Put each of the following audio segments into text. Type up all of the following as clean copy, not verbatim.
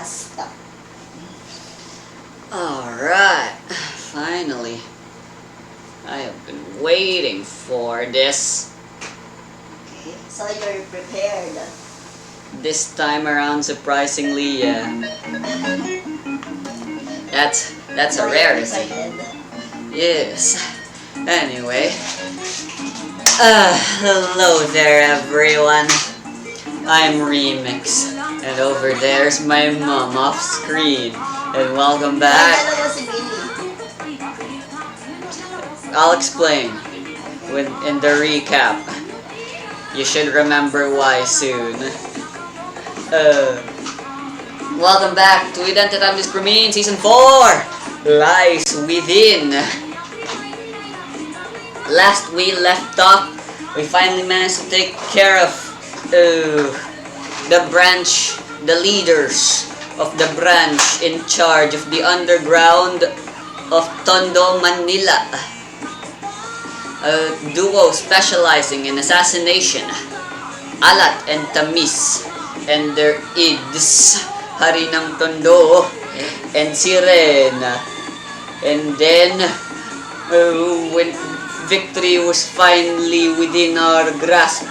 Stop. Alright, finally. I have been waiting for this. Okay, so you're prepared. This time around, surprisingly, yeah. That's a rarity. Excited. Yes. Anyway. Hello there, everyone. I'm Remix. And over there's my mom off screen. And welcome back. Hello, si Billy. I'll explain in the recap. You should remember why soon. Welcome back to Identity Discrimination Season 4! Lies Within. Last we left off, we finally managed to take care of the branch, the leaders of the branch in charge of the underground of Tondo, Manila. A duo specializing in assassination, Alat and Tamis, and their ids, Hari ng Tondo, and Sirena. And then, when victory was finally within our grasp,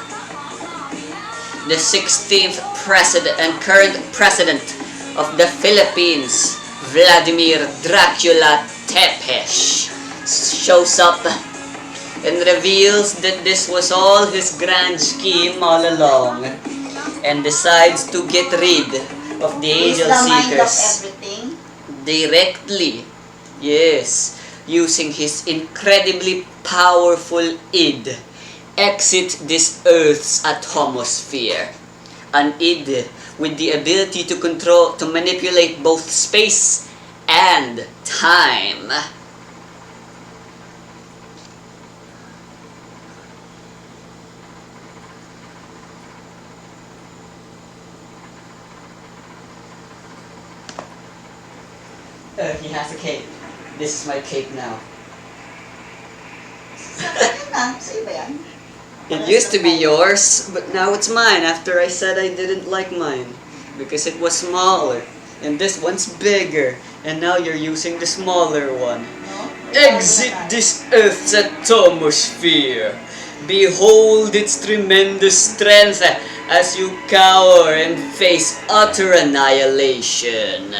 the 16th president and current president of the Philippines, Vladimir Dracula Tepesh, shows up and reveals that this was all his grand scheme all along, and decides to get rid of the Angel Seekers directly. Yes, using his incredibly powerful id, exit this Earth's atmosphere. An id with the ability to manipulate both space and time. He has a cape. This is my cape now. It used to be yours, but now it's mine after I said I didn't like mine. Because it was smaller. And this one's bigger. And now you're using the smaller one. Exit this Earth's atmosphere. Behold its tremendous strength as you cower and face utter annihilation.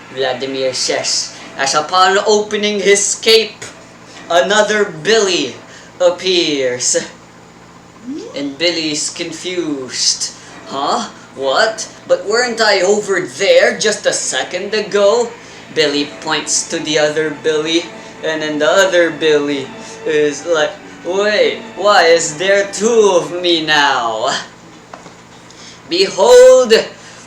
Vladimir says, as upon opening his cape, another Billy appears. And Billy's confused. Huh? What? But weren't I over there just a second ago? Billy points to the other Billy, and then the other Billy is like, wait, why is there two of me now? Behold,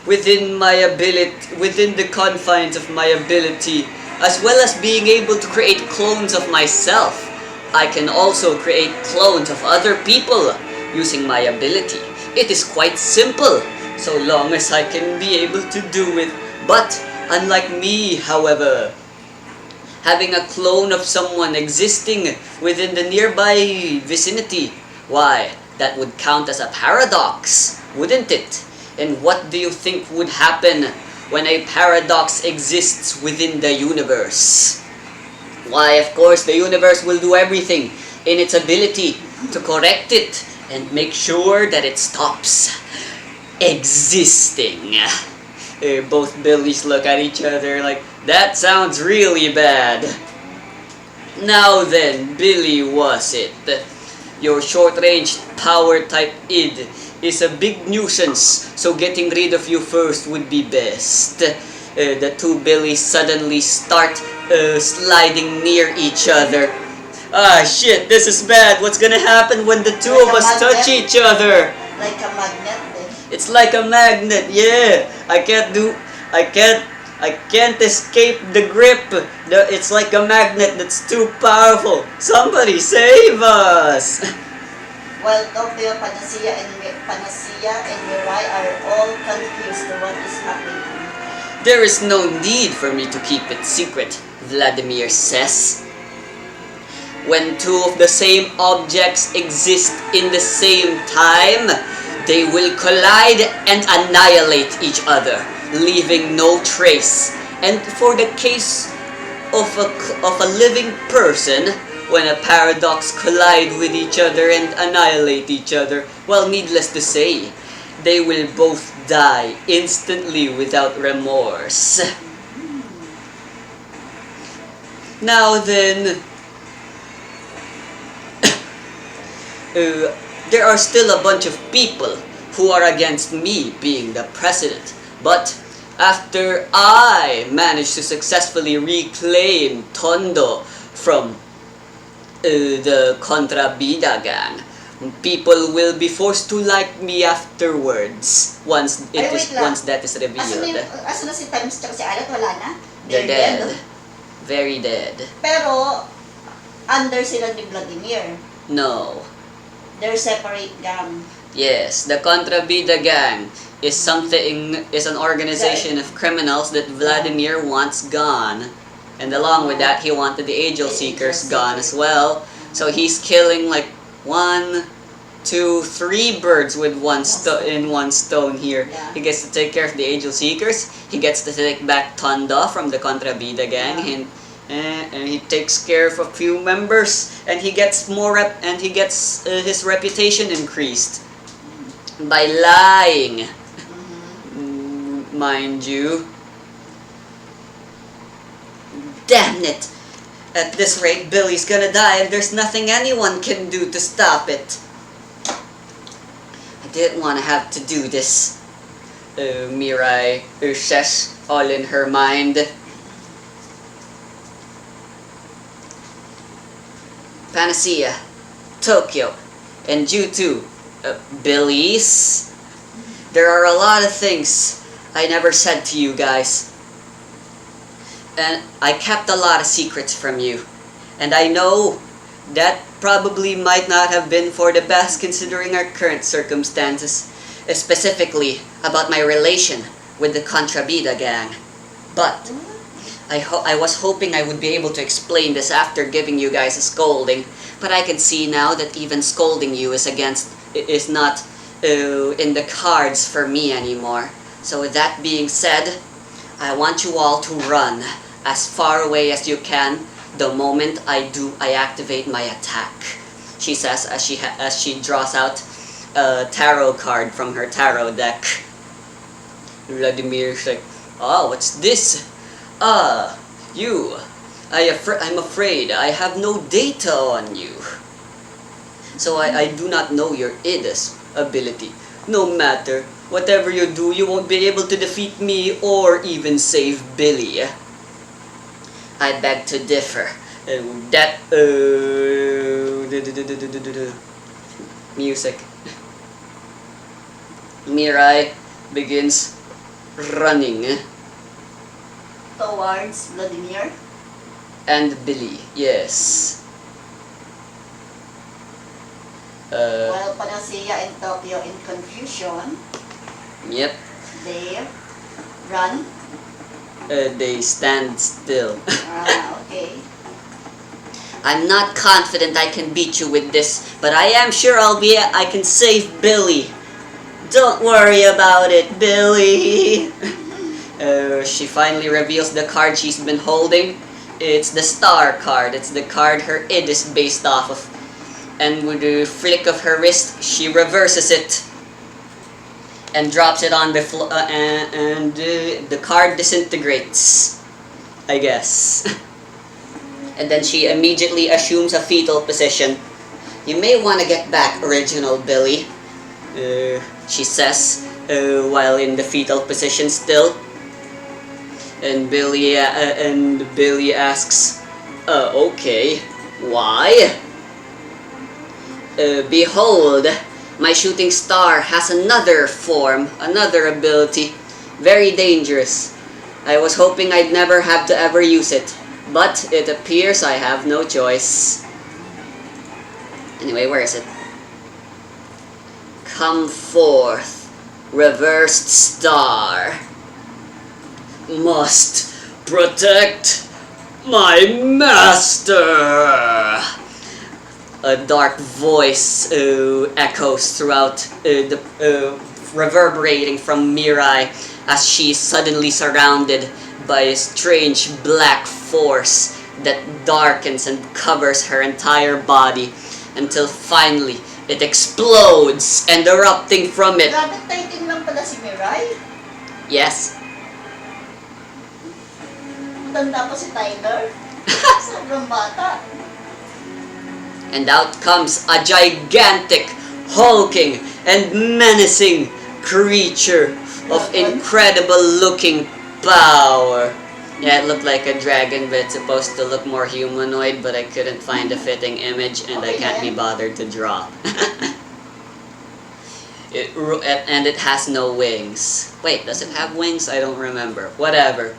within the confines of my ability, as well as being able to create clones of myself, I can also create clones of other people using my ability. It is quite simple, so long as I can be able to do it. But, unlike me, however, having a clone of someone existing within the nearby vicinity, why, that would count as a paradox, wouldn't it? And what do you think would happen when a paradox exists within the universe? Why, of course, the universe will do everything in its ability to correct it and make sure that it stops existing. Both Billies look at each other like, that sounds really bad. Now then, Billy was it. Your short-range power type id is a big nuisance, so getting rid of you first would be best. The two Billies suddenly start sliding near each other. Ah shit, this is bad. What's gonna happen when the two of us touch each other? Like a magnet. It's like a magnet, yeah. I can't escape the grip. It's like a magnet that's too powerful. Somebody save us! Well, Tokyo, Panacea, and Mirai are all confused to what is happening. There is no need for me to keep it secret, Vladimir says. When two of the same objects exist in the same time, they will collide and annihilate each other. leaving no trace. And for the case of a living person, when a paradox collide with each other and annihilate each other, well, needless to say, they will both die instantly without remorse. Now then, there are still a bunch of people who are against me being the president. But after I managed to successfully reclaim Tondo from the Contrabida gang, people will be forced to like me afterwards once wait lang. once that is revealed. Asan na si Times tsaka si Alat? Wala na? They're dead. Very dead. Pero, under sila ni Vladimir. No. They're separate gang. Yes, the Contrabida gang is an organization of criminals that Vladimir wants gone. And along with that, he wanted the Angel Seekers gone as well. So he's killing like 1, 2, 3 birds with one stone here. Yeah. He gets to take care of the Angel Seekers. He gets to take back Tonda from the Contrabida gang. And he takes care of a few members, and he gets his reputation increased by lying, mind you. Damn it! At this rate, Billy's gonna die, and there's nothing anyone can do to stop it. I didn't want to have to do this. Mirai says, all in her mind. Panacea, Tokyo, and you too, Billies. There are a lot of things I never said to you guys. And I kept a lot of secrets from you. And I know that probably might not have been for the best considering our current circumstances, specifically about my relation with the Contrabida gang. But I was hoping I would be able to explain this after giving you guys a scolding, but I can see now that even scolding you is not in the cards for me anymore. So with that being said, I want you all to run as far away as you can the moment I activate my attack, she says as she draws out a tarot card from her tarot deck. Vladimir's like, "Oh, what's this? I'm afraid I have no data on you. So I do not know your IDIS ability. No matter, whatever you do, you won't be able to defeat me or even save Billy." I beg to differ. Music. Mirai begins running. Towards Vladimir. And Billy, yes. While Panacea and Tokyo in confusion. Yep. They run. They stand still. Okay. I'm not confident I can beat you with this, but I am sure I can save Billy. Don't worry about it, Billy. She finally reveals the card she's been holding. It's the star card. It's the card her id is based off of. And with a flick of her wrist, she reverses it and drops it on the floor, and the card disintegrates, I guess. And then she immediately assumes a fetal position. "You may want to get back, original Billy," she says, while in the fetal position still. And Billy asks, "Okay, why?" "Behold, my shooting star has another form, another ability, very dangerous. I was hoping I'd never have to ever use it, but it appears I have no choice." Anyway, where is it? "Come forth, reversed star. Must protect my master." A dark voice echoes throughout, reverberating from Mirai as she is suddenly surrounded by a strange black force that darkens and covers her entire body until finally it explodes, and erupting from it. Grabe typing lang pala si Mirai. Yes. Matanda pa si Tyler. Sobrang bata. And out comes a gigantic, hulking, and menacing creature of incredible looking power. Yeah, it looked like a dragon, but it's supposed to look more humanoid, but I couldn't find a fitting image, and I can't be bothered to draw. And it has no wings. Wait, does it have wings? I don't remember. Whatever.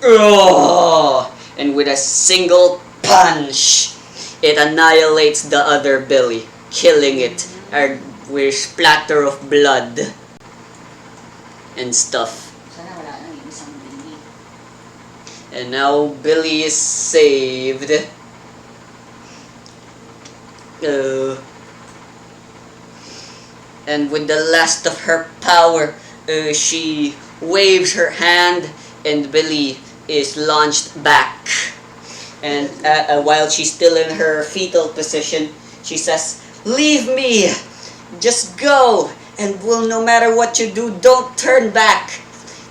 Oh! And with a single punch, it annihilates the other Billy, killing it with splatter of blood and stuff. Sana wala nang isang Billy. And now Billy is saved. And with the last of her power, she waves her hand, and Billy is launched back. And while she's still in her fetal position, she says, "Leave me! Just go! And no matter what you do, don't turn back!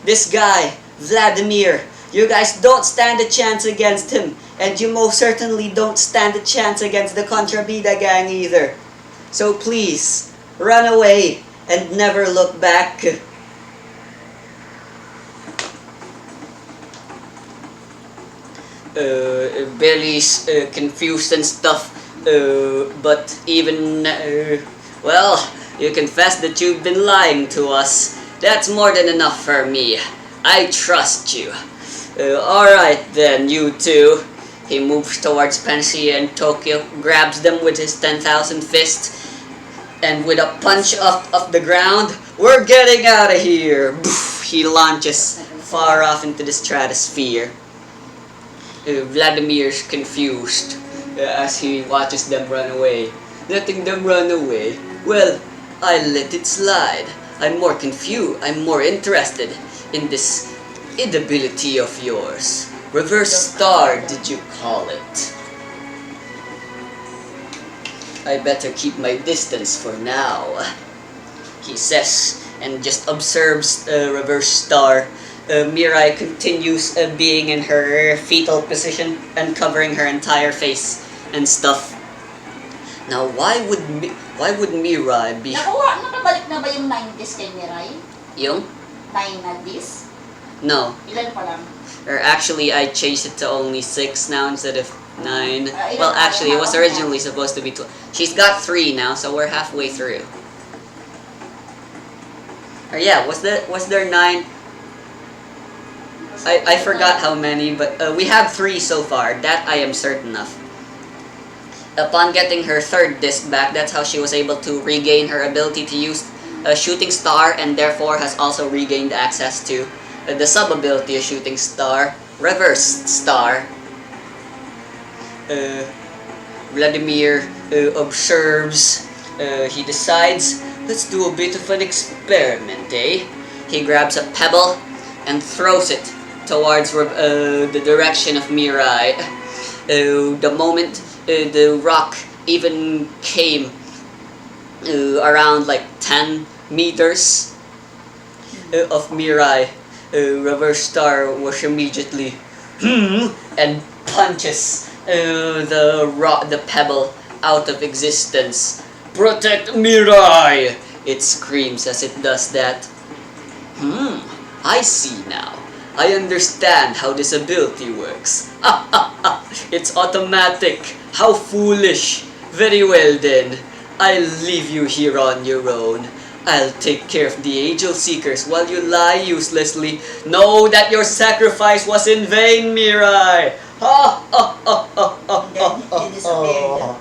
This guy, Vladimir, you guys don't stand a chance against him, and you most certainly don't stand a chance against the Contrabida gang either. So please, run away and never look back." Billy's confused and stuff, but even, well, you confess that you've been lying to us. That's more than enough for me. I trust you. Alright then, you two. He moves towards Pansia and Tokyo, grabs them with his 10,000 fists, and with a punch off the ground, "We're getting out of here!" He launches far off into the stratosphere. Vladimir's confused as he watches them run away. Letting them run away? Well, I let it slide. I'm more confused. I'm more interested in this inability of yours. Reverse star, did you call it? I better keep my distance for now, he says, and just observes reverse star. Mirai continues being in her fetal position and covering her entire face and stuff. Now, why would Mirai be... Nakabalik na ba yung 90s kay Mirai? Yung? 90s? No. Ilan pa lang? Or actually, I changed it to only 6 now instead of 9. Well, actually, it was originally supposed to be 12. She's got 3 now, so we're halfway through. Or yeah, was there 9? I forgot how many, but we have 3 so far. That I am certain of. Upon getting her 3rd disc back, that's how she was able to regain her ability to use a shooting star, and therefore has also regained access to the sub-ability of shooting star, reverse star. Vladimir observes. He decides, let's do a bit of an experiment, eh? He grabs a pebble and throws it towards the direction of Mirai. The moment the rock even came around like 10 meters of Mirai, reverse star was immediately and punches the pebble out of existence. "Protect Mirai!" it screams as it does that. I see now. I understand how this ability works. It's automatic. How foolish. Very well then. I'll leave you here on your own. I'll take care of the Angel Seekers while you lie uselessly. Know that your sacrifice was in vain, Mirai. Ha ha ha ha ha ha ha. He disappeared.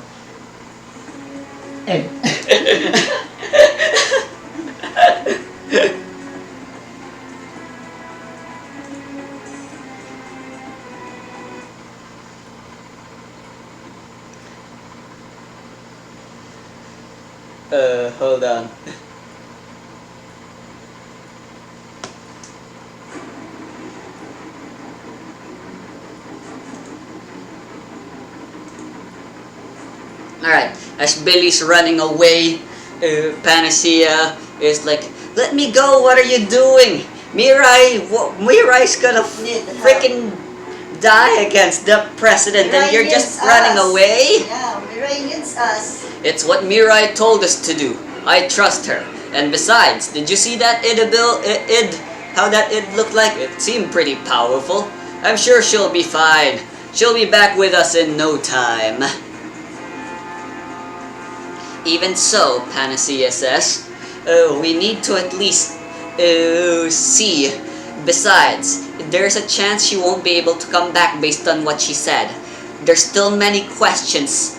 Hold on. Alright, as Billy's running away, Panacea is like, let me go, what are you doing? Mirai's gonna Need help. freaking die against the president and Mirai you're needs just running us. away? Yeah, Mirai needs us. It's what Mirai told us to do. I trust her. And besides, did you see that id? How that id looked like? It seemed pretty powerful. I'm sure she'll be fine. She'll be back with us in no time. Even so, Panacea says, we need to at least see. Besides, there's a chance she won't be able to come back based on what she said. There's still many questions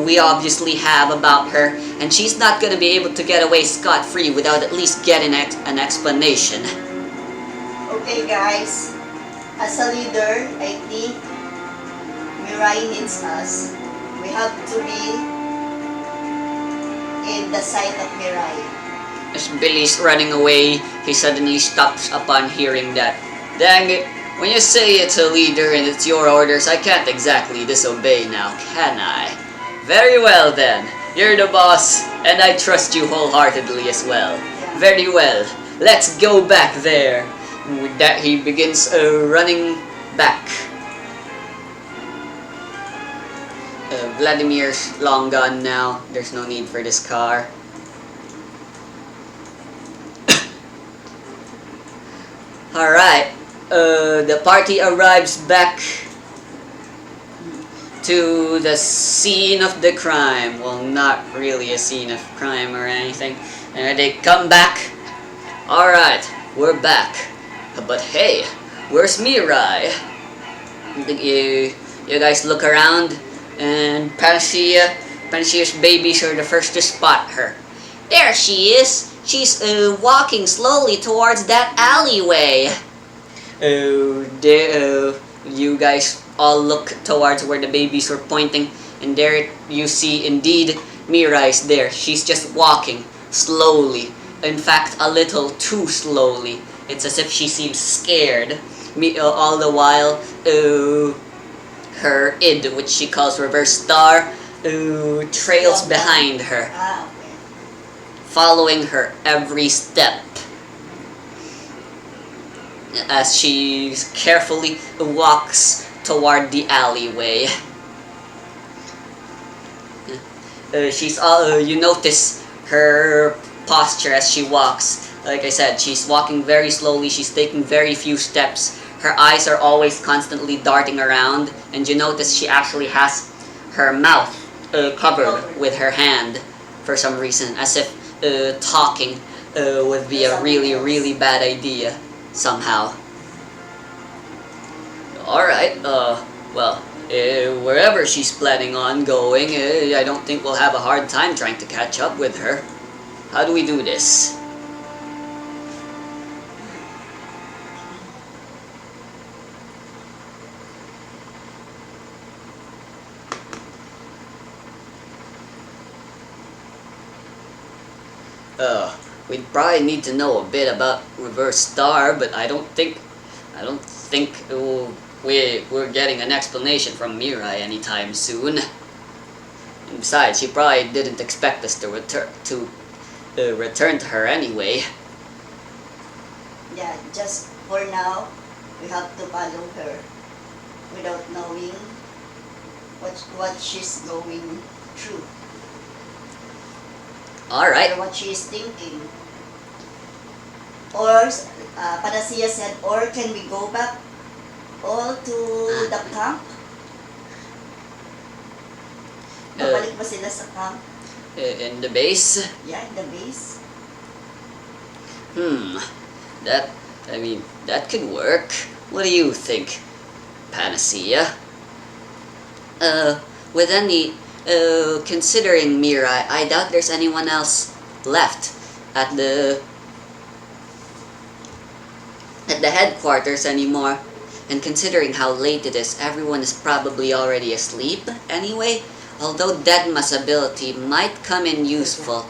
we obviously have about her, and she's not gonna be able to get away scot-free without at least getting an explanation. Okay, guys. As a leader, I think Mirai needs us. We have to be in the side of Mirai. As Billy's running away, he suddenly stops upon hearing that. Dang it, when you say it's a leader and it's your orders, I can't exactly disobey now, can I? Very well then, you're the boss, and I trust you wholeheartedly as well. Yeah. Very well, let's go back there. And with that, he begins running back. Vladimir's long gone now. There's no need for this car. Alright, the party arrives back to the scene of the crime. Well, not really a scene of crime or anything. And they come back. Alright, we're back. But hey, where's Mirai? You guys look around, and Panacea's babies are the first to spot her. There she is. She's walking slowly towards that alleyway. You guys all look towards where the babies were pointing, and there you see indeed Mirai's there. She's just walking slowly. In fact, a little too slowly. It's as if she seems scared. All the while, her id, which she calls Reverse Star, trails behind her, Ah, okay. following her every step as she carefully walks toward the alleyway. You notice her posture as she walks. Like I said, she's walking very slowly, she's taking very few steps. Her eyes are always constantly darting around, and you notice she actually has her mouth covered with her hand for some reason, as if talking would be a really bad idea somehow. Alright, well, wherever she's planning on going, I don't think we'll have a hard time trying to catch up with her. How do we do this? We'd probably need to know a bit about Reverse Star, but I don't think we're getting an explanation from Mirai anytime soon. And besides, she probably didn't expect us to return to her anyway. Yeah, just for now, we have to follow her without knowing what she's going through. Alright. Or what she is thinking. Or, Panacea said, or can we go back all to the camp? Babalik ba sila sa camp? In the base? Yeah, in the base. That could work. What do you think, Panacea? Considering Mirai, I doubt there's anyone else left at the headquarters anymore. And considering how late it is, everyone is probably already asleep anyway, although Deadma's ability might come in useful.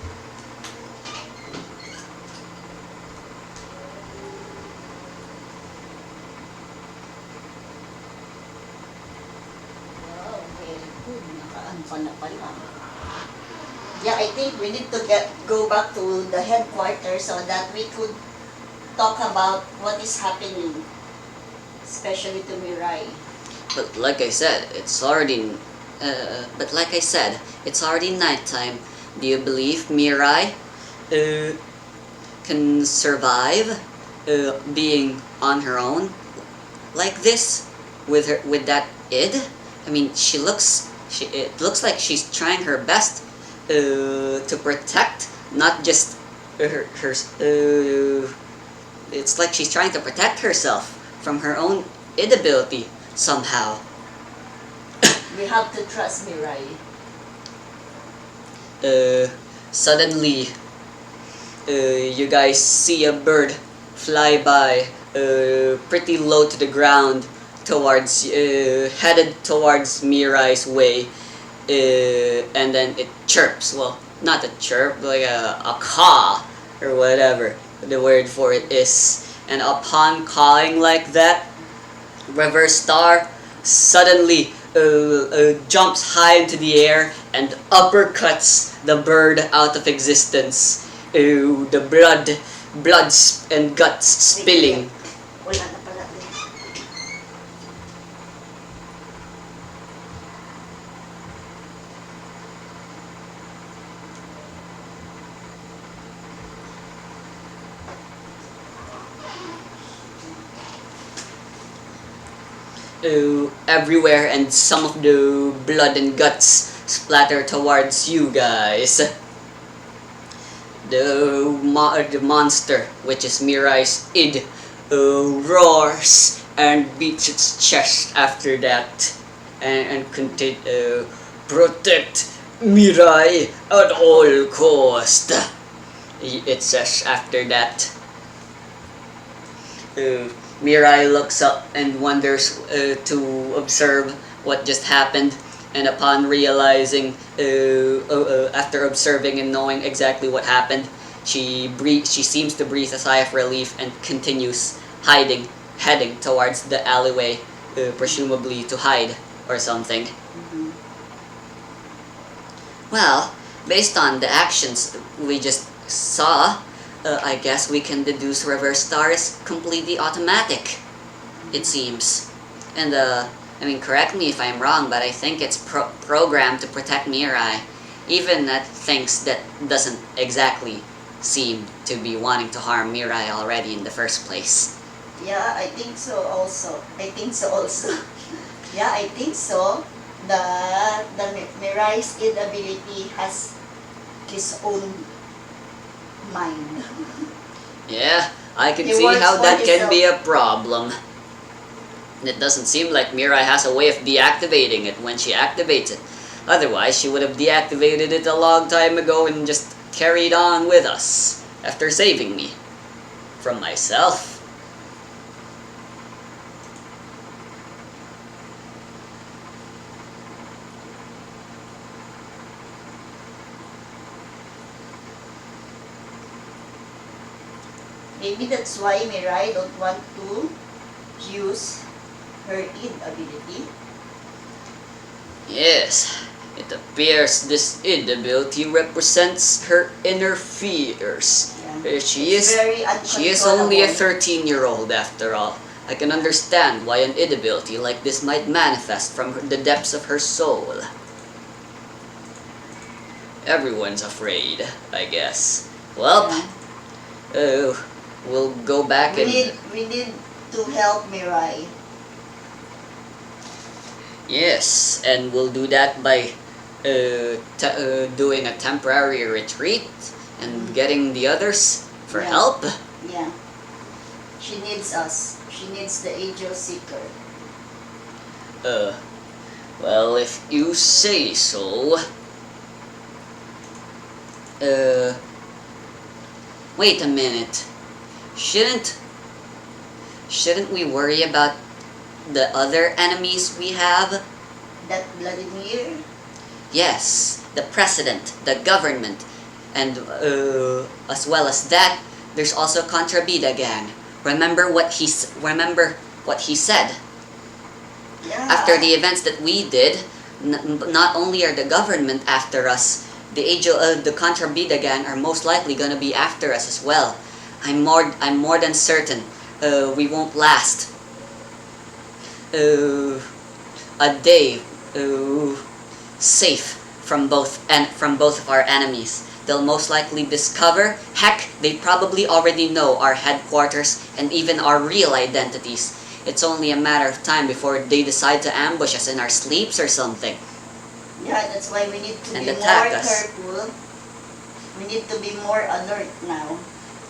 Wow, very good. Nakaanpan na pala. Yeah, I think we need to go back to the headquarters so that we could talk about what is happening, especially to Mirai. But like I said, it's already nighttime. Do you believe Mirai can survive being on her own like this with that id? I mean, it looks like she's trying her best to protect not just her. It's like she's trying to protect herself from her own id ability somehow. We have to trust Mirai. Suddenly, you guys see a bird fly by, pretty low to the ground, headed towards Mirai's way, and then it chirps. Well, not a chirp, like a caw or whatever the word for it is. And upon cawing like that, Reverse Star suddenly jumps high into the air and uppercuts the bird out of existence. The blood and guts spilling. Wala na pala. Everywhere, and some of the blood and guts splatter towards you guys. The monster, which is Mirai's id, roars and beats its chest after that, and protect Mirai at all cost. It says after that. Mirai looks up and wonders to observe what just happened, and upon realizing, after observing and knowing exactly what happened, she seems to breathe a sigh of relief and continues heading towards the alleyway, presumably to hide or something. Well, based on the actions we just saw, I guess we can deduce Reverse Star is completely automatic, it seems. And, I mean, correct me if I'm wrong, but I think it's programmed to protect Mirai, even at things that doesn't exactly seem to be wanting to harm Mirai already in the first place. Yeah, I think so also. Yeah, I think so. The Mirai's id ability has his own mind. Yeah, I can He see works how for that can himself. be a problem. It doesn't seem like Mirai has a way of deactivating it when she activates it. Otherwise, she would have deactivated it a long time ago and just carried on with us after saving me from myself. Maybe that's why Mirai don't want to use her id ability. Yes, it appears this id ability represents her inner fears. Yeah. She It's is very only a uncontrollable. 13-year-old after all. I can understand why an id ability like this might manifest from the depths of her soul. Everyone's afraid, I guess. Well, we'll go back We and... need to help Mirai. Yes, and we'll do that by doing a temporary retreat and getting the others for Yeah. help. Yeah. She needs us. She needs the Angel Seeker. Well, if you say so. Wait a minute. Shouldn't we worry about the other enemies we have? That Vladimir. Yes, the president, the government, and as well as that, there's also Contrabida gang. Remember what he said Yeah. after the events that we did. Not only are the government after us, the Contrabida gang are most likely gonna be after us as well. I'm more than certain we won't last a day safe from both of our enemies. They'll most likely discover, heck, they probably already know our headquarters and even our real identities. It's only a matter of time before they decide to ambush us in our sleeps or something. Yeah, that's why we need to And be attack more us. careful. We need to be more alert now.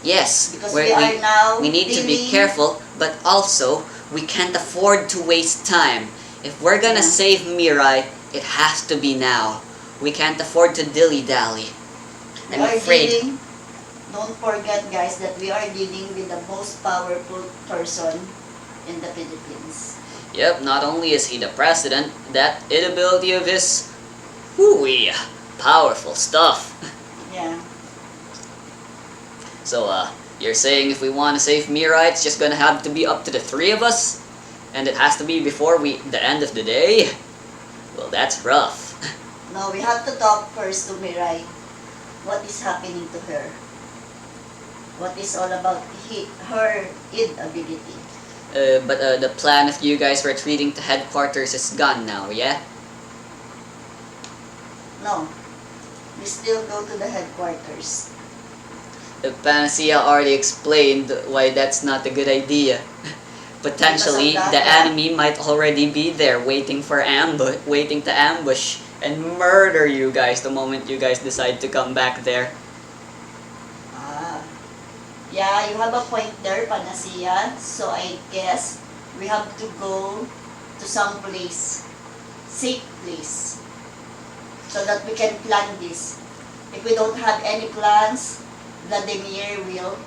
Yes, Because we are now we need to be dealing- careful, but also we can't afford to waste time. If we're gonna Yeah. save Mirai, it has to be now. We can't afford to dilly-dally. We I'm are afraid. dealing, don't forget guys, that we are dealing with the most powerful person in the Philippines. Yep, not only is he the president, that inability of his, whoo-wee, powerful stuff. Yeah. So, you're saying if we want to save Mirai, it's just gonna have to be up to the three of us? And it has to be before the end of the day? Well, that's rough. No, we have to talk first to Mirai. What is happening to her? What is all about her id ability? But the plan of you guys retreating to headquarters is gone now, yeah? No. We still go to the headquarters. Panacea already explained why that's not a good idea. Potentially, Because of that, the yeah. enemy might already be there waiting to ambush and murder you guys the moment you guys decide to come back there. Ah. Yeah, you have a point there, Panacea. So I guess we have to go to some place, safe place, so that we can plan this. If we don't have any plans, Vladimir will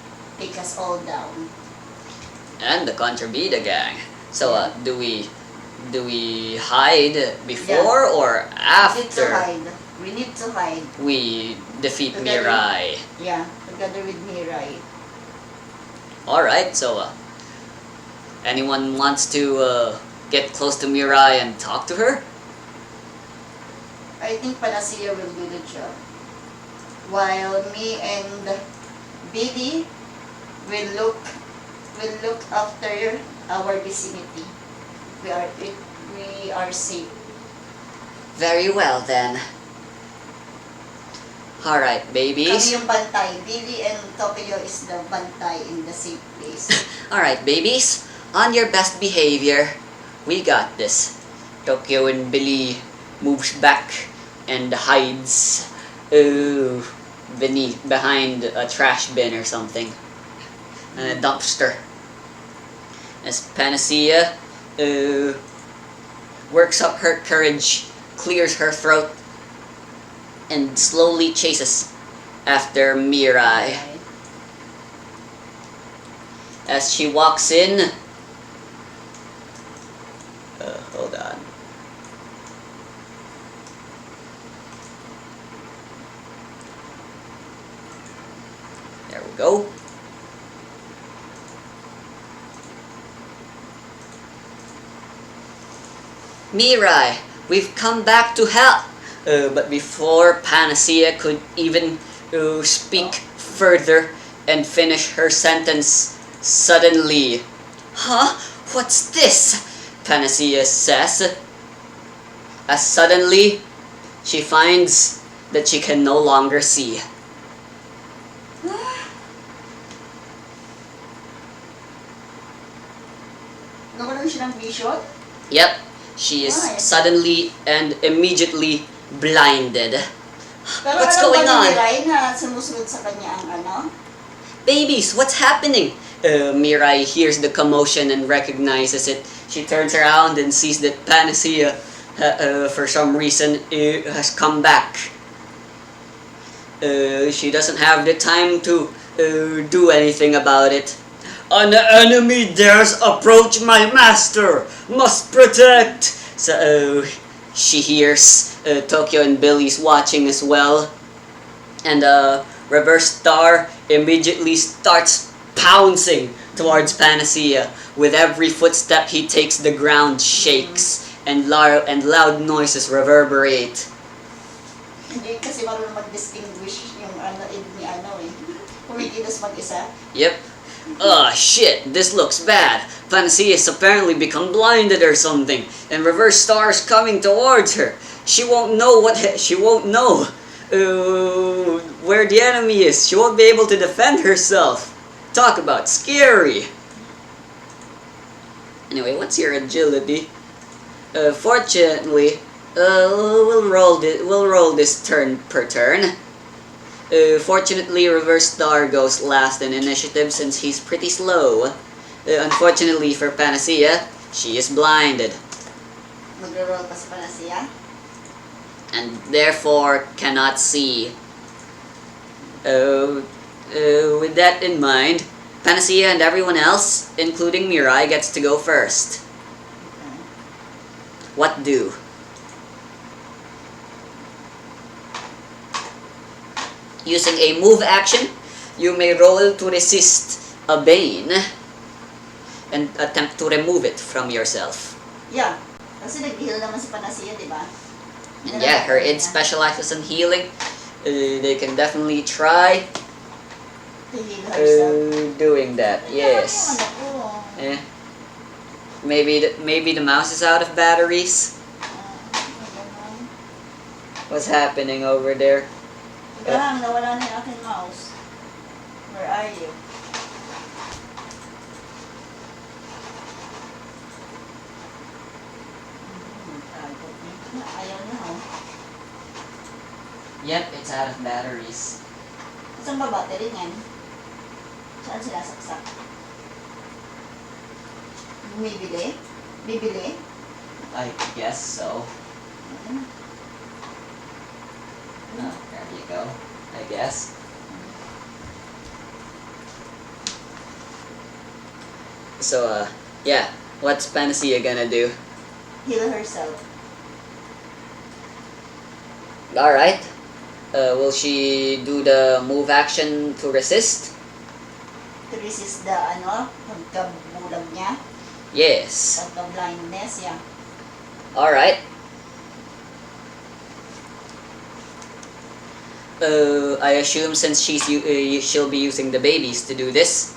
take us all down. And the Contrabida gang. So, do we hide before or We need to after hide. We need to hide. we defeat Together. Mirai? Yeah, together with Mirai. Alright, so, anyone wants to get close to Mirai and talk to her? I think Panacea will do the job. While me and Billy will look after our vicinity. We are safe. Very well then. Alright, Kami babies. yung bantay. Billy and Tokyo is the bantay in the safe place. Alright, babies. On your best behavior. We got this. Tokyo and Billy moves back and hides behind a trash bin or something. A dumpster. As Panacea works up her courage, clears her throat, and slowly chases after Mirai. As she walks in, hold on. There we go. Mirai, we've come back to help. But before Panacea could even speak further and finish her sentence, suddenly, "Huh? What's this?" Panacea says. As suddenly, she finds that she can no longer see. Nagkaroon siya ng vision? Yep, she is Nice. suddenly and immediately blinded. Pero What's alam going ba on? ni Mirai na sumusunod sa kanya ang ano? Babies, what's happening? Mirai hears the commotion and recognizes it. She turns around and sees that Panacea, for some reason, has come back. She doesn't have the time to do anything about it. An enemy dares approach my master! Must protect! So, she hears Tokyo and Billy's watching as well. And Reverse Star immediately starts pouncing towards Panacea. With every footstep he takes, the ground shakes and loud noises reverberate. Hindi kasi marunong mag-distinguish yung ni kumikilos mag-isa. Yep. Oh shit, this looks bad. Panacea has apparently become blinded or something, and Reverse Star is coming towards her. She won't know where the enemy is. She won't be able to defend herself. Talk about scary. Anyway, what's your agility? Fortunately, we'll roll this turn per turn. Fortunately, Reverse Star goes last in initiative since he's pretty slow. Unfortunately for Panacea, she is blinded. Magro-roll pa si Panacea. And therefore cannot see. With that in mind, Panacea and everyone else, including Mirai, gets to go first. Okay. What do? Using a move action, you may roll to resist a bane and attempt to remove it from yourself. Yeah. Kasi nag-heal naman si Panacea, di ba? And yeah, her id specializes in healing. They can definitely try To heal herself. doing that. Yes. Ano ko? Eh. Maybe the mouse is out of batteries. What's happening over there? Lang, nawala na yung aking mouse. Where are you? Ayaw niya, oh. Yep, it's out of batteries. Saan ba battery niyan? Saan sila saksak? Bumibili? Bibili? I guess so. Ayun. Oh, there you go. I guess. So, yeah. What's Panacea gonna do? Heal herself. Alright. Will she do the move action to resist? To resist the, pagkabulag niya. Yes. Pagka-blindness, yeah. Alright. I assume since she'll be using the babies to do this.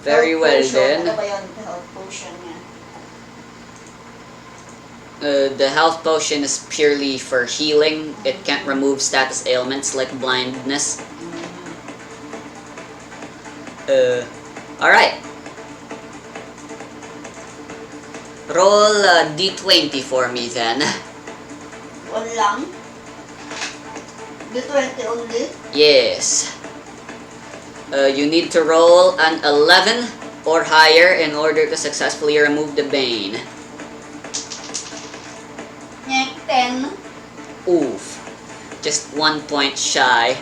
Very Health well potion. then. Ano ba yun? Health potion niya. The health potion is purely for healing. It can't remove status ailments like blindness. Alright. Roll d20 for me then. One lang? D20 only? Yes. You need to roll an 11 or higher in order to successfully remove the bane. 10. Oof. Just 1 point shy.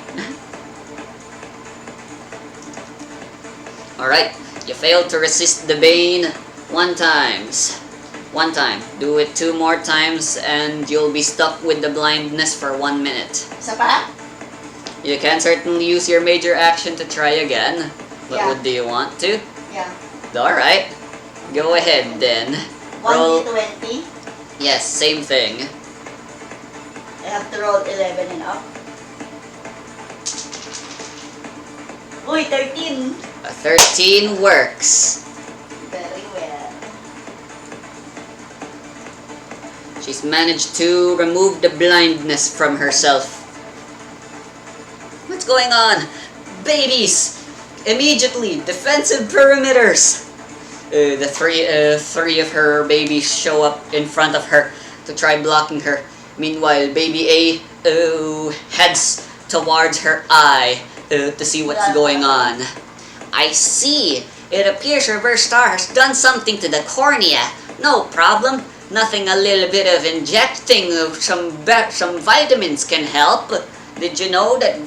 Alright, you failed to resist the bane one time. Do it 2 more times and you'll be stuck with the blindness for 1 minute. Isa pa? You can certainly use your major action to try again. But Yeah. do you want to? Yeah. Alright. Go ahead then. 1d20. Yes, same thing. I have to roll 11 and up. Uy, 13! A 13 works. Very well. She's managed to remove the blindness from herself. What's going on? Babies! Immediately! Defensive perimeters! The three of her babies show up in front of her to try blocking her. Meanwhile, baby A heads towards her eye to see what's going on. I see! It appears Reverse Star has done something to the cornea. No problem. Nothing a little bit of injecting of some vitamins can help. Did you know that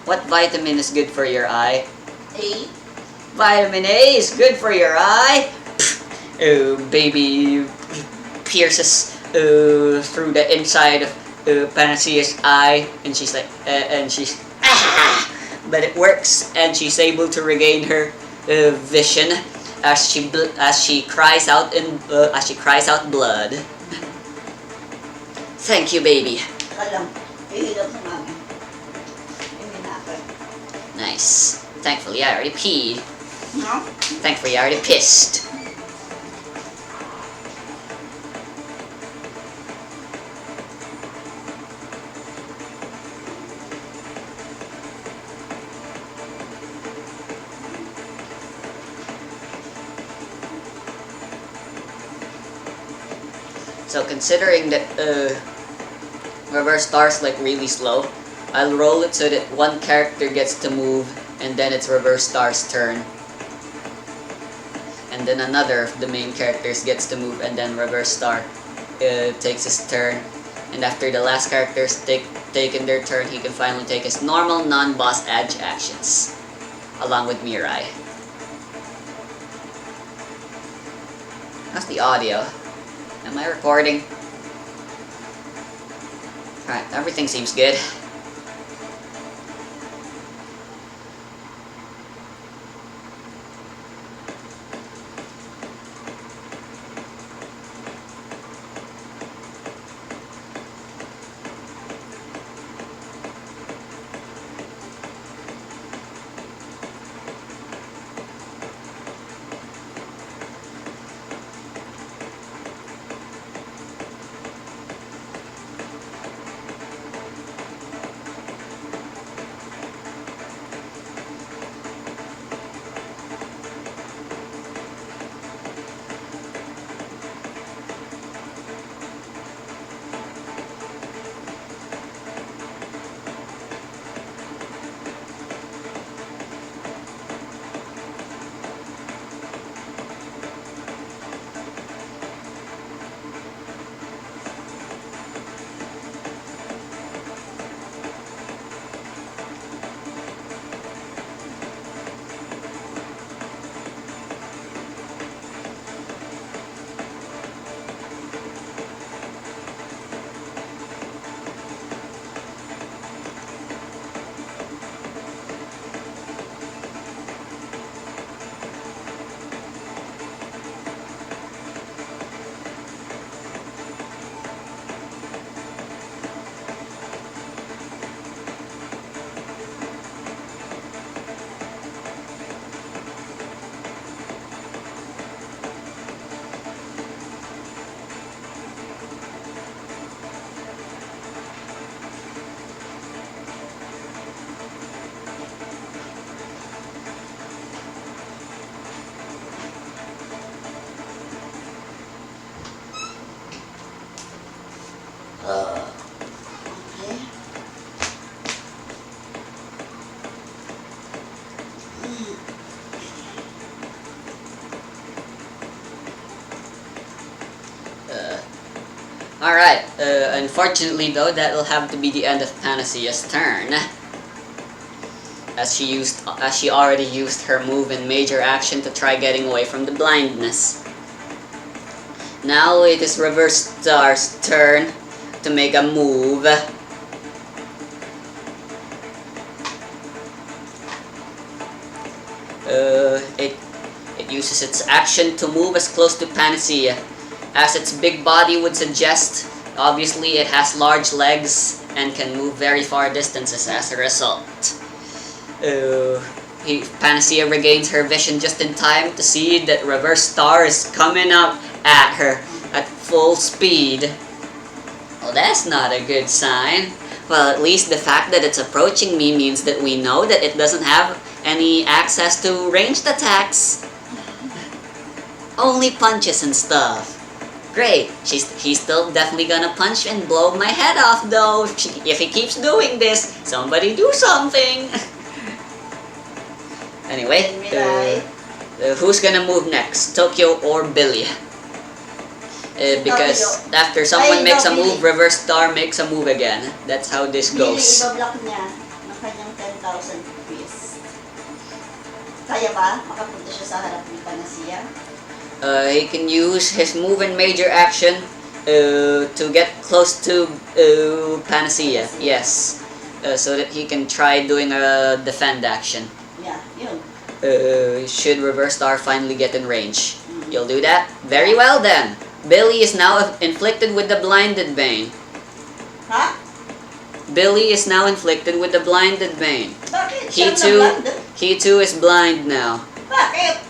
what vitamin is good for your eye? A. Vitamin A is good for your eye. Baby pierces through the inside of Panacea's eye, and she's like, but it works, and she's able to regain her vision. as she cries out blood. Thank you, baby. Kalam. Ihilap sa mami. Iminakot. Nice. Thankfully, I already peed. No? Thankfully, I already pissed. So considering that reverse star's like really slow, I'll roll it so that one character gets to move and then it's reverse star's turn. And then another of the main characters gets to move and then reverse star takes his turn. And after the last characters taken their turn, he can finally take his normal non-boss edge actions along with Mirai. How's the audio? Am I recording? Alright, everything seems good. Okay. Alright, unfortunately though, that will have to be the end of Panacea's turn. As she already used her move in major action to try getting away from the blindness. Now it is Reverse Star's turn to make a move. It uses its action to move as close to Panacea. As its big body would suggest, obviously it has large legs and can move very far distances as a result. Panacea regains her vision just in time to see that Reverse Star is coming up at her at full speed. Well, that's not a good sign. Well, at least the fact that it's approaching me means that we know that it doesn't have any access to ranged attacks. Only punches and stuff. Great, he's still definitely gonna punch and blow my head off though. If he keeps doing this, somebody do something. Anyway, who's gonna move next? Tokyo or Billy? Because after someone makes a move, Reverse Star makes a move again. That's how this goes. Billy, ibablock niya ng kanyang 10,000 rupees. Kaya ba? Makapunta siya sa harap ni Panacea? He can use his move and major action to get close to Panacea. Yes. So that he can try doing a defend action. Yeah, yun. should Reverse Star finally get in range. You'll do that? Very well then. Billy is now inflicted with the Blinded Bane. Ha? Billy is now inflicted with the Blinded Bane. Bakit? He Siya too, na-blind? he too is blind now. Bakit?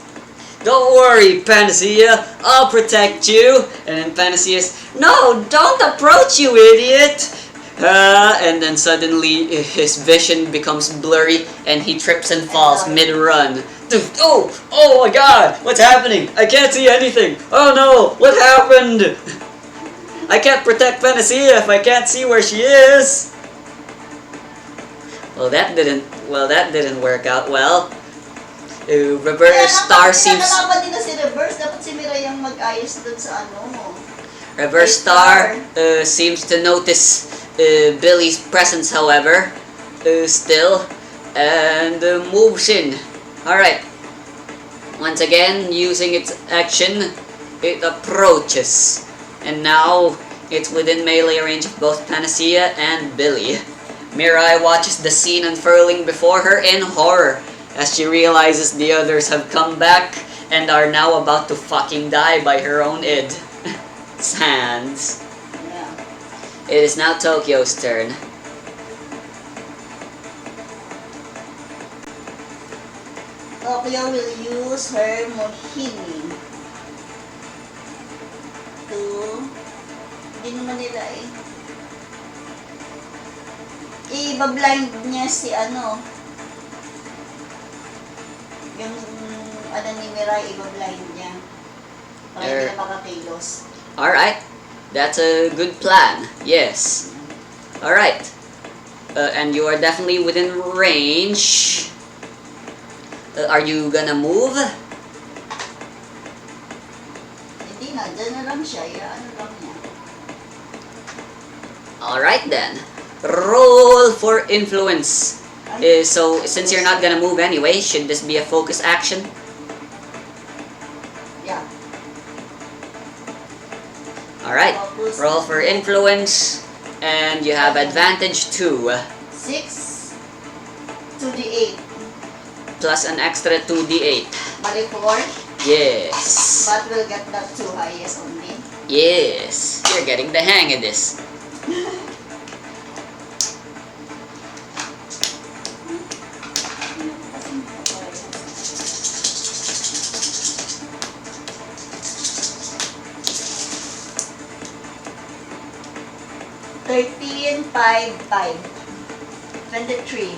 Don't worry, Panacea. I'll protect you. And then Panacea's, no, don't approach, you idiot. And then suddenly his vision becomes blurry and he trips and falls mid-run. Oh my god, what's happening? I can't see anything. Oh no, what happened? I can't protect Panacea if I can't see where she is. Well, that didn't work out well. Reverse Star seems... Kaya nila si Reverse, dapat si Mirai ang mag-ayos dun sa ano. Reverse Star seems to notice Billy's presence, however, still, and moves in. Alright. Once again, using its action, it approaches. And now, it's within melee range of both Panacea and Billy. Mirai watches the scene unfurling before her in horror, as she realizes the others have come back and are now about to fucking die by her own id. Hands. Yeah. It is now Tokyo's turn. Tokyo will use her Mohini to... Hindi naman nila eh. I-blind niya si ano. Yung ano ni Mirai, i-blind niya. Para hindi na makakilos. Alright. That's a good plan. Yes. Alright. And you are definitely within range. Are you gonna move? Hindi na, dyan na lang siya. Ano lang niya. Alright then. Roll for influence. So, since you're not gonna move anyway, should this be a focus action? Yeah. Alright. Roll for influence. And you have advantage 2. 6 to the 8. Plus an extra 2d8. Bali 4. Yes. But we'll get that 2 highest only. Yes. You're getting the hang of this. $13, 5, 5. 23.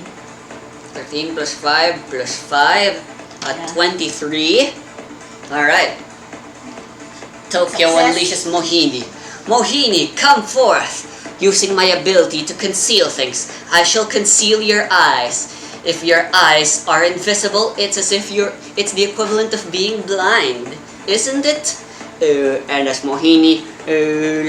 13 plus 5 plus 5 at 23. Alright. Tokyo Success. unleashes Mohini. Mohini, come forth! Using my ability to conceal things, I shall conceal your eyes. If your eyes are invisible, it's as if it's the equivalent of being blind, isn't it? And as Mohini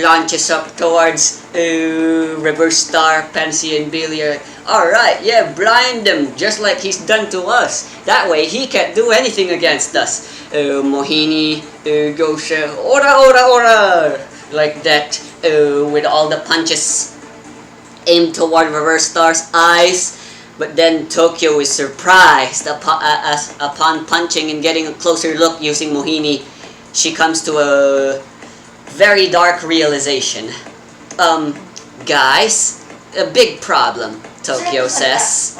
launches up towards Reverse Star, Pansy, and Billy, alright, yeah, blind him, just like he's done to us. That way, he can't do anything against us. Mohini goes, ora, ora, ora, like that, with all the punches aimed toward Reverse Star's eyes. But then Tokyo is surprised upon punching and getting a closer look using Mohini. She comes to a very dark realization. Guys, a big problem, Tokyo says.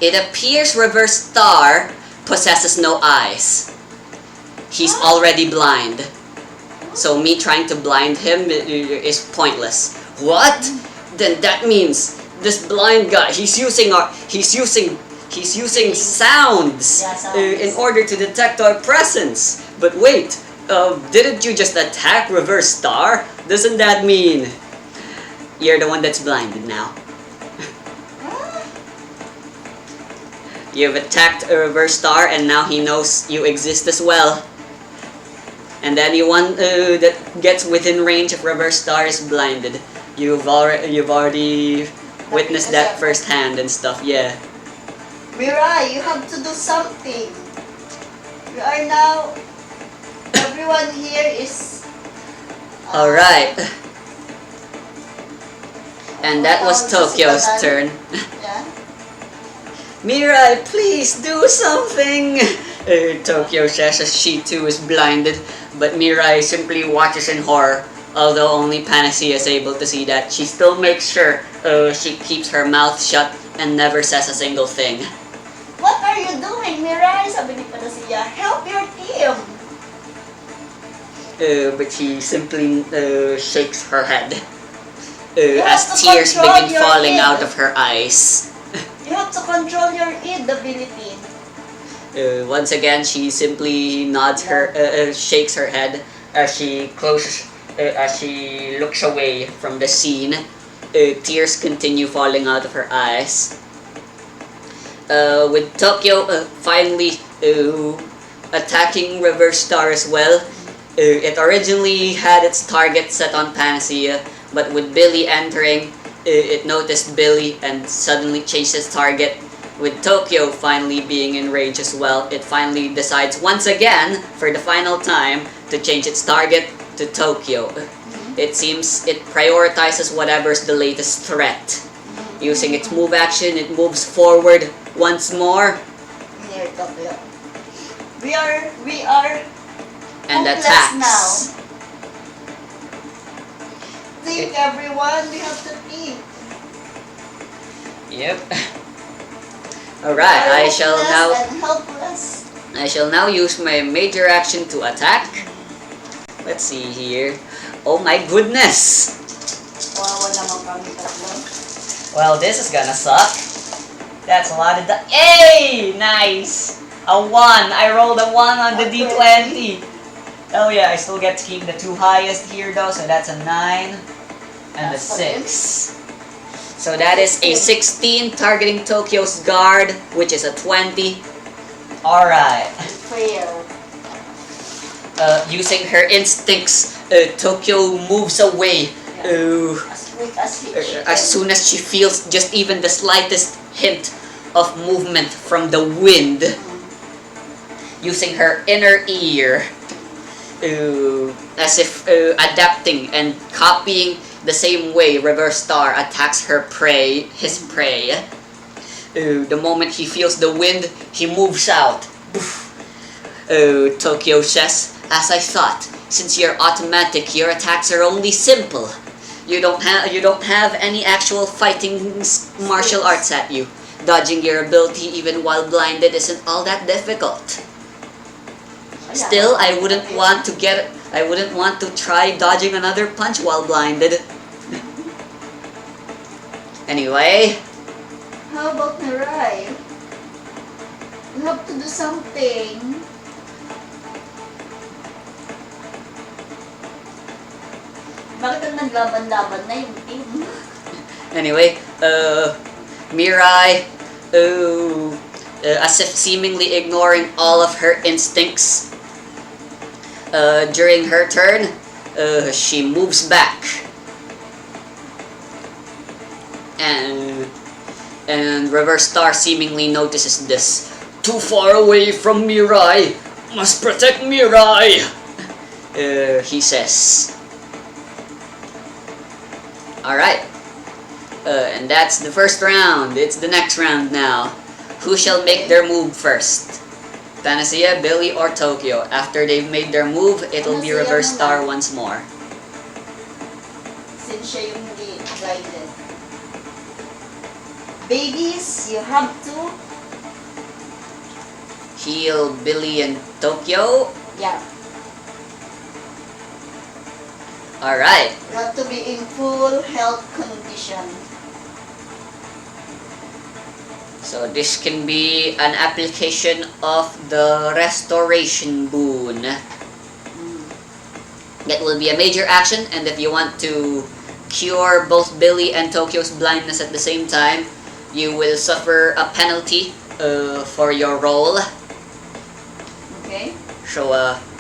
It appears Reverse Star possesses no eyes. He's already blind. So me trying to blind him is pointless. What? Then that means this blind guy, he's using sounds in order to detect our presence. But wait, didn't you just attack Reverse Star? Doesn't that mean you're the one that's blinded now? You've attacked a Reverse Star and now he knows you exist as well. And anyone that gets within range of Reverse Star is blinded. You've already witnessed that firsthand and stuff, yeah. Mirai, you have to do something. We are now... Everyone here is... Alright. And that was Tokyo's turn. Yeah? Mirai, please do something! Tokyo says as she too is blinded, but Mirai simply watches in horror. Although only Panacea is able to see that, she still makes sure she keeps her mouth shut and never says a single thing. What are you doing, Mirai? Sabi ni Panacea, help your team! But she simply shakes her head You have as to tears control begin your falling id. out of her eyes. You have to control your id ability. Once again, she simply nods shakes her head as she looks away from the scene. Tears continue falling out of her eyes. With Tokyo finally attacking Reverse Star as well. It originally had its target set on Panacea, but with Billy entering, it noticed Billy and suddenly changed its target. With Tokyo finally being enraged as well, it finally decides once again, for the final time, to change its target to Tokyo. It seems it prioritizes whatever's the latest threat. Using its move action, it moves forward once more Near Tokyo. We are and hopeless attacks. now. Think everyone, we have to think. Yep. Alright, I Helpless. shall now use my major action to attack. Let's see here. Oh my goodness! Wawa naman kami tatlo. Well, this is gonna suck. That's a lot of Hey! Nice! A 1! I rolled a 1 on the D20! Oh yeah, I still get to keep the 2 highest here though, so that's a 9 and a 6. So that is a 16 targeting Tokyo's guard, which is a 20. Alright. Fail. Using her instincts, Tokyo moves away. As quick as As soon as she feels just even the slightest hint of movement from the wind. Using her inner ear. As if adapting and copying the same way Reverse Star attacks his prey. The moment he feels the wind, he moves out. Tokyo says, as I thought, since you're automatic, your attacks are only simple. You don't have any actual fighting martial arts at you. Dodging your ability even while blinded isn't all that difficult. Still, I wouldn't want to try dodging another punch while blinded. Anyway. How about Mirai? You have to do something. Bakit ang naglaban-laban na yung team? Anyway, Mirai, as if seemingly ignoring all of her instincts, during her turn, she moves back. And Reverse Star seemingly notices this. Too far away from Mirai! Must protect Mirai! He says. Alright. And that's the first round. It's the next round now. Who shall make their move first? Panacea, Billy, or Tokyo? After they've made their move, it'll be Reverse Star once more. Since siya yung hindi guided. Babies, you have to Heal Billy and Tokyo. yeah. Alright. You have to be in full health condition. So this can be an application of the Restoration Boon. That will be a major action, and if you want to cure both Billy and Tokyo's blindness at the same time, you will suffer a penalty for your roll. Okay? So,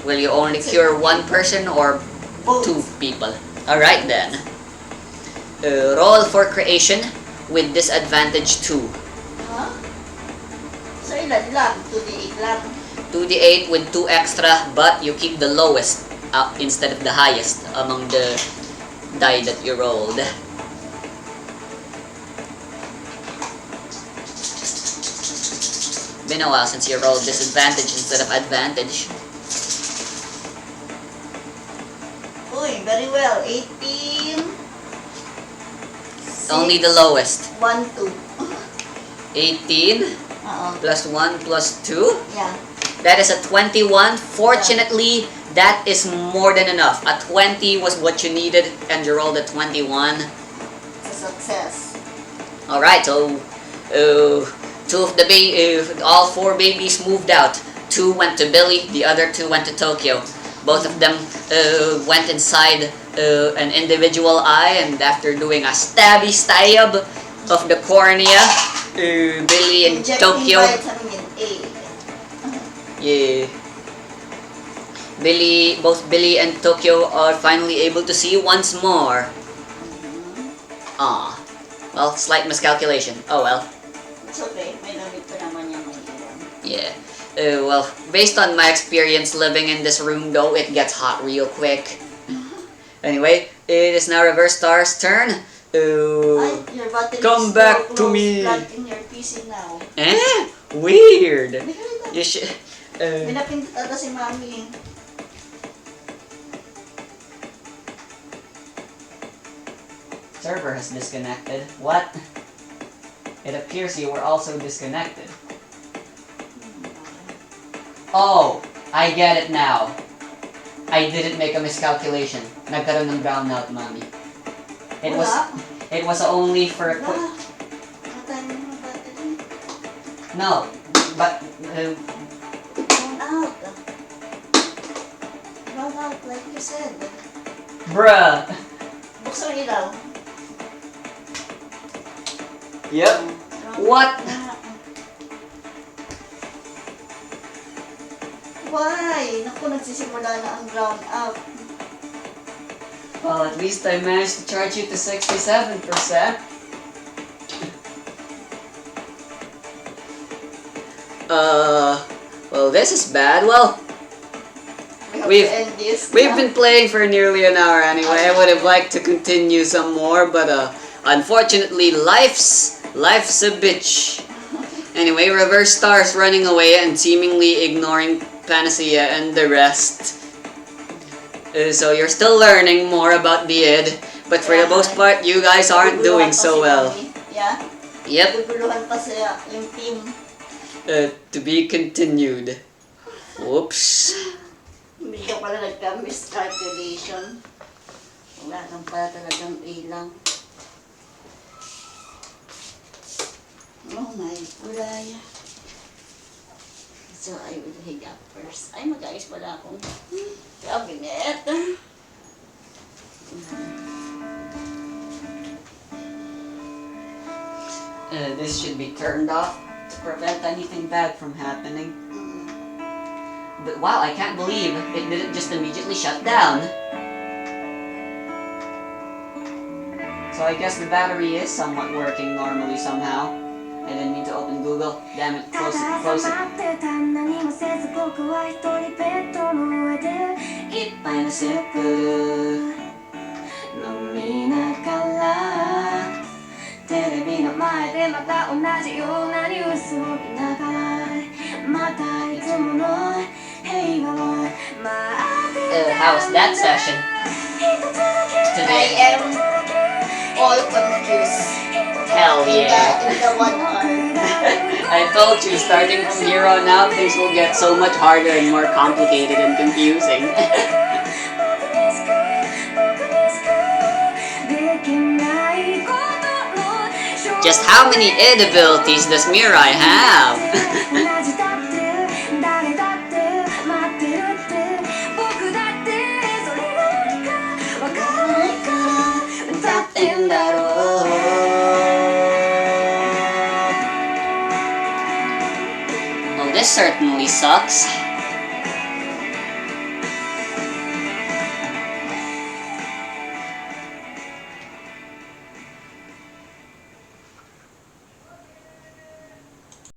will you only cure one person or Both. 2 people? Alright then. Roll for creation with disadvantage 2. Huh? So ilan lang? 2d8 lang. 2d8 with 2 extra, but you keep the lowest instead of the highest among the die that you rolled. Been a while since you rolled disadvantage instead of advantage. Uy, very well. 18. Only the lowest. 1, 2. 18 plus 1 plus 2. Yeah. That is a 21. Fortunately, that is more than enough. A 20 was what you needed, and you rolled a 21. It's a success. Alright, so all 4 babies moved out. 2 went to Billy, the other 2 went to Tokyo. Both of them went inside an individual eye, and after doing a stab of the cornea, Billy and Tokyo. Vitamin A. Yeah. Both Billy and Tokyo are finally able to see once more. Ah. Well, slight miscalculation. Oh well. It's okay. May lamig pa naman yung mga ilan. Yeah. Well, based on my experience living in this room though, it gets hot real quick. Anyway, it is now Reverse Star's turn. Your button Come is back so to close. me. Plug in your PC now. Weird. You should. Pinapindot ata si Mami. Server has disconnected. What? It appears you were also disconnected. Oh, I get it now. I didn't make a miscalculation. Nagkaroon ng brownout, Mami. It was only for a quick... Wala. Patay mo yung battery. No, but Blown out. Blown out like you said. bruh. Buksan mo ilaw. Yep. What? Why? Naku, nagsisimula na ang brown out. Well, at least I managed to charge you to 67%. Well, this is bad. Well, We have to end this. we've been playing for nearly an hour anyway. I would have liked to continue some more, but unfortunately, life's a bitch. Anyway, Reverse Star's running away and seemingly ignoring Panacea and the rest. So you're still learning more about the id, but for the most part, you guys aren't doing so well. Yeah? Yep. Guguluhan pa siya yung team. To be continued. Whoops. Hindi ka pala nagka-miscalculation. Wala lang pala talagang A lang. Oh my gulay. So I will hang up first. Ay, mag-ayos pala akong cabinet. This should be turned off to prevent anything bad from happening. But wow, I can't believe it didn't just immediately shut down. So I guess the battery is somewhat working normally somehow. I didn't mean to open Google. Damn it, close it, close it. How was that session? I Today? am all confused. Hell yeah. In the 1 hour. I told you, starting from here on out, things will get so much harder and more complicated and confusing. Just how many id abilities does Mirai have? Well, this certainly sucks.